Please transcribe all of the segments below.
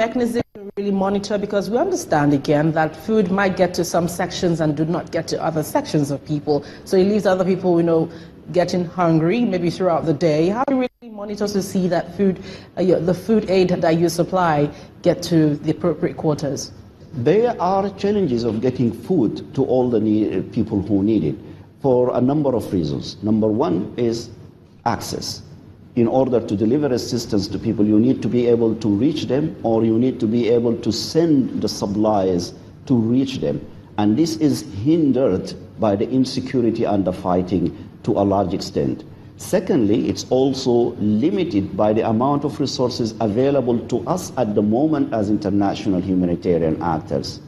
mechanism to really monitor? Because we understand, again, that food might get to some sections and do not get to other sections of people. So it leaves other people, getting hungry, maybe throughout the day. How do you really monitor to see that the food aid that you supply get to the appropriate quarters? There are challenges of getting food to all the people who need it for a number of reasons. Number one is access. In order to deliver assistance to people, you need to be able to reach them, or you need to be able to send the supplies to reach them. And this is hindered by the insecurity and the fighting to a large extent. Secondly, it's also limited by the amount of resources available to us at the moment as international humanitarian actors.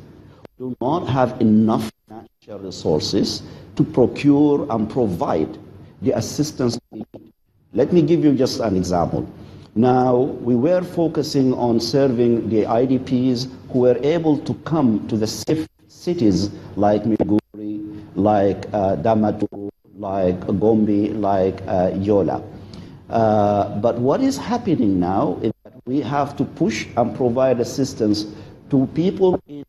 We do not have enough natural resources to procure and provide the assistance we need. Let me give you just an example. Now, we were focusing on serving the IDPs who were able to come to the safe cities like Maiduguri, like Damaturu, like Gombe, like Yola. But what is happening now is that we have to push and provide assistance to people in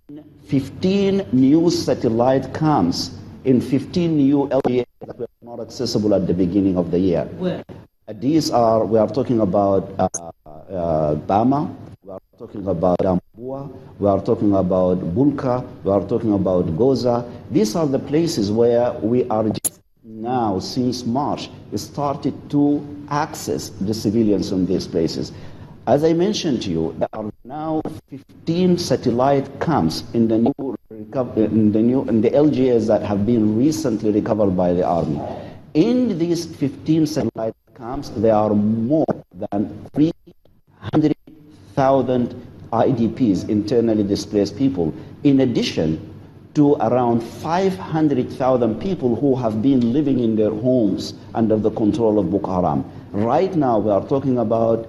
15 new satellite camps, in 15 new LGAs that were not accessible at the beginning of the year. Where? These are, we are talking about Bama, we are talking about Ambua, we are talking about Bulka, we are talking about Goza. These are the places where we are just now, since March, started to access the civilians in these places. As I mentioned to you, there are now 15 satellite camps in the LGAs that have been recently recovered by the army. In these 15 satellite camps, there are more than 300,000 IDPs, internally displaced people, in addition to around 500,000 people who have been living in their homes under the control of Boko Haram. Right now, we are talking about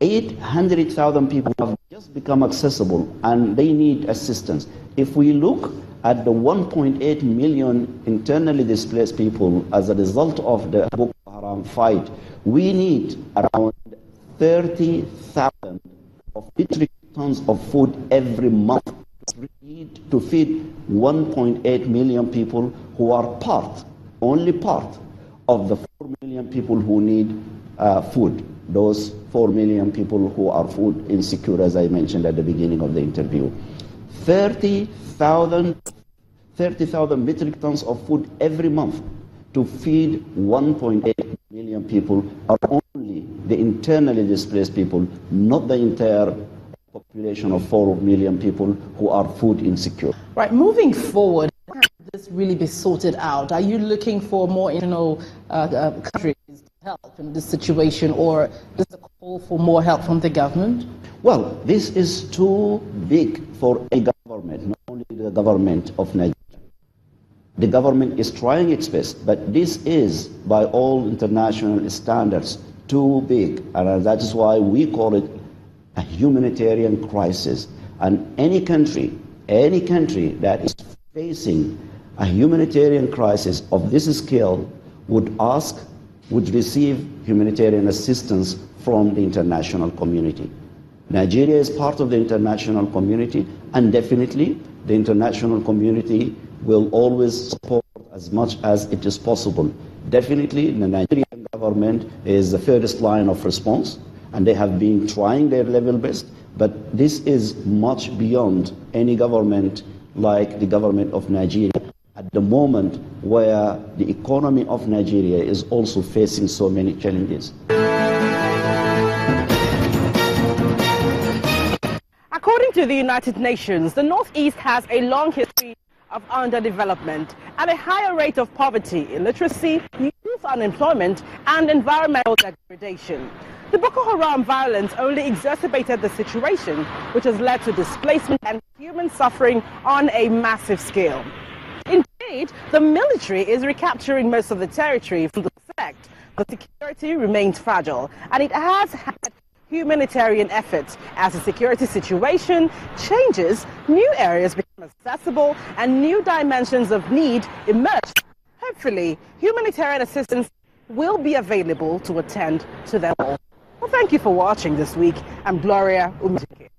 800,000 people who have just become accessible, and they need assistance. If we look at the 1.8 million internally displaced people as a result of the Boko Haram fight, we need around 30,000 metric tons of food every month to feed 1.8 million people who are only part of the 4 million people who need food. Those 4 million people who are food insecure, as I mentioned at the beginning of the interview. 30,000 metric tons of food every month to feed 1.8 million people are only the internally displaced people, not the entire population of 4 million people who are food insecure. Right, moving forward, how can this really be sorted out? Are you looking for more countries to help in this situation, or is the call for more help from the government? Well, this is too big for a government, not only the government of Nigeria. The government is trying its best, but this is, by all international standards, too big. And that is why we call it a humanitarian crisis. And any country that is facing a humanitarian crisis of this scale would receive humanitarian assistance from the international community. Nigeria is part of the international community, and definitely the international community will always support as much as it is possible. Definitely the Nigerian government is the first line of response, and they have been trying their level best, but this is much beyond any government like the government of Nigeria at the moment, where the economy of Nigeria is also facing so many challenges. According to the United Nations, the Northeast has a long history of underdevelopment and a higher rate of poverty, illiteracy, youth unemployment, and environmental degradation. The Boko Haram violence only exacerbated the situation, which has led to displacement and human suffering on a massive scale. Indeed, the military is recapturing most of the territory from the sect. The security remains fragile, and it has had humanitarian efforts. As the security situation changes, new areas become accessible and new dimensions of need emerge. Hopefully, humanitarian assistance will be available to attend to them all. Well, thank you for watching this week. I'm Gloria Umike.